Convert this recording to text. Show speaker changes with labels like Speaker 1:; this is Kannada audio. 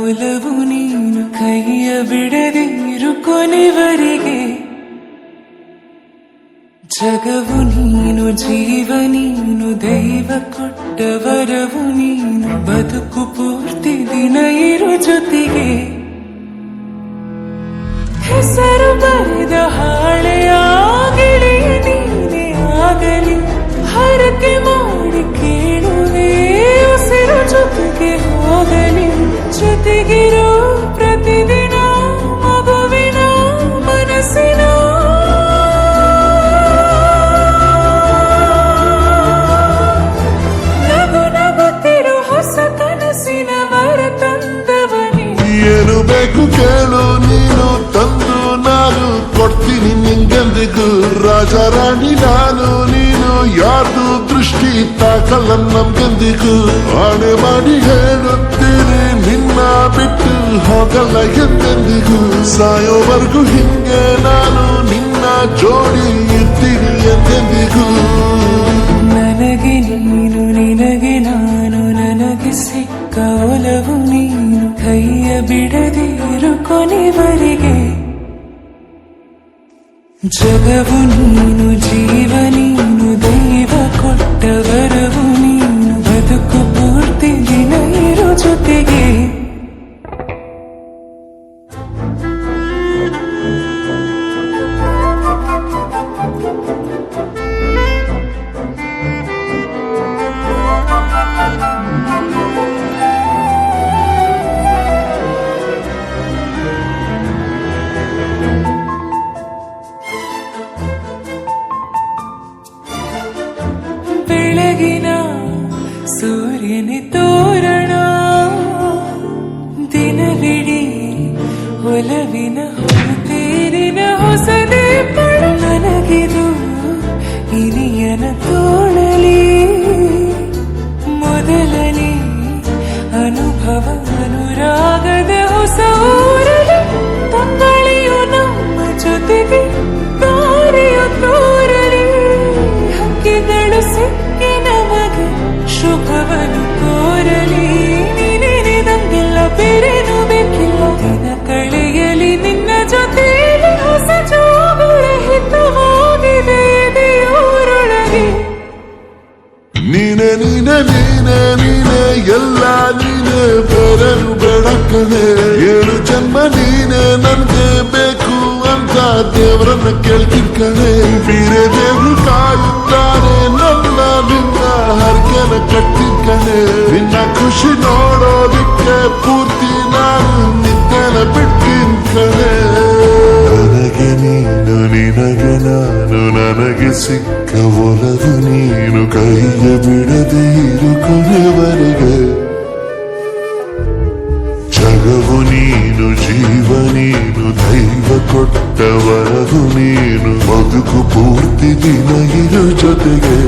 Speaker 1: ಒಲವು ನೀನು ಕೈಯ ಬಿಡದಿರು ಕೊನೆವರೆಗೆ. ಜಗವು ನೀನು ಜೀವ ನೀನು ದೈವ ಕೊಟ್ಟ ವರವು ನೀನು ಬದುಕು ಪೂರ್ತಿ ದಿನ ಇರು ಜೊತೆಗೆ. ಹೆಸರು ಬರೆದ ಹಾಳೆಯಾಗಲಿ ನೀನೇ ಆಗಲಿ ಹರಕೆ ಮಾಡಿ ಕೇಳುವೆ ಉಸಿರು ಜೊತೆಗೆ ಹೋಗಲಿ. ಜೊತೆಗಿರೋ ಪ್ರತಿದಿನ ಮಗುವಿನ ಮನಸ್ಸಿನ ನಗು ನಗುತ್ತಿರೋ ಹೊಸ ಕನಸಿನ ವರ ತಂದವನೇ.
Speaker 2: ಏನು ಬೇಕು ಕೇಳು ನೀನು ತಂದು ನಾನು ಕೊಡ್ತೀನಿ ನಿಂಗೆಂದಿಗೂ. ರಾಜ ರಾಣಿ ನಾನು ನೀನು ಯಾರ್ದು ದೃಷ್ಟಿ ತಾಕಲ್ಲ ನಮ್ಗೆಂದಿಗೂ. ಆಣೆ ಮಾಡಿ ಹೇಳುತ್ತೀನಿ ನಿನ್ನ ಬಿಟ್ಟು ಹೋಗಲ್ಲ ಎಂದೆಂದಿಗೂ. ಸಾಯೋವರೆಗೂ ಹಿಂಗೆ ನಾನು ನಿನ್ನ ಜೋಡಿ ಇರ್ತೀನಿ ಎಂದೆಂದಿಗೂ.
Speaker 1: ನನಗೆ ನೀನು ನಿನಗೆ ನಾನು ನನಗೆ ಸಿಕ್ಕ ಒಲವು ನೀನು ಕೈಯ ಬಿಡದಿರು ಕೊನೆವರೆಗೆ. ಜಗವು ನೀನು ಜೀವ ನೀನು ದೈವ ಕೊಟ್ಟ ವರವು ನೀನು ಬದುಕು ಪೂರ್ತಿ ದಿನ ಇರು ಜೊತೆಗೆ. ಬೆಳಗಿನ ಸೂರ್ಯನ ತೋರಣ ದಿನವಿಡೀ ಒಲವಿನ ಹೊರತೇರಿನ ಹೊಸದೇ ಪಡ. ನನಗಿದು ಹಿರಿಯನ ತೋಳಲಿ ಮೊದಲನೇ ಅನುಭವ ಅನುರಾಗದ ಹೊಸ ಊರಲಿ. ತಂಗಳಿಯು ನಮ್ಮ ಜೊತೆಗೆ ದಾರಿಯು ತೋರಲಿ. ಹಕ್ಕಿಗಳು ಸಿಕ್ಕಿ ನಮಗೆ ಶುಭವನ್ನು ಕೋರಲಿ. ನೀನೇನಿದಂಗೆಲ್ಲ ಬೇರೇನು ಬೇಕಿಲ್ಲ. ದಿನ ಕಳೆಯಲಿ ನಿನ್ನ ಜೊತೆಯಲ್ಲಿ ಹೊಸ ಜೋಗುಳ ಹಿತವಾಗಿದೆ ಇದೆಯೋರೊಳಗೆ.
Speaker 2: ನೀನೆ ನೀನೆ ನೀನೆ ನೀನೆ ಎಲ್ಲ ನೀನೆ ಬೇರೆನು ಬೇಡಕ್ಕನೆ. 7 ಜನ್ಮ ನೀನೆ ನನ್ಗೆ ಬೇಕು ಅಂತ ದೇವರನ್ನ ಕೇಳ್ತೀನಿ ಕಣೆ. ಬೇರೆ ದೇವ್ರು ಕಾಯುತ್ತಾರೆ ನನ್ನ ನಿನ್ನ ಹರ್ಕೆನ ಕಟ್ತೀನಿ ಕಣೆ. ನಿನ್ನ ಖುಷಿ ನೋಡೋದಿಕ್ಕೆ ಪೂರ್ತಿ ನಾನು ನಿದ್ದೆನ ಬಿಡ್ತೀನಿ ಕಣೆ. ನನಗೆ ನೀನು ನಿನಗೆ ನಾನು ನನಗೆ ಸಿಕ್ಕ ಒಲವು ನೀನು ಕೈಯ ಬಿಡದೆ ಇರು ಕೊನೆವರೆಗೆ. ಜಗವು ನೀನು ಜೀವ ನೀನು ದೈವ ಕೊಟ್ಟ ವರವು ನೀನು ಬದುಕು ಪೂರ್ತಿ ದಿನ ಇರು ಜೊತೆಗೆ.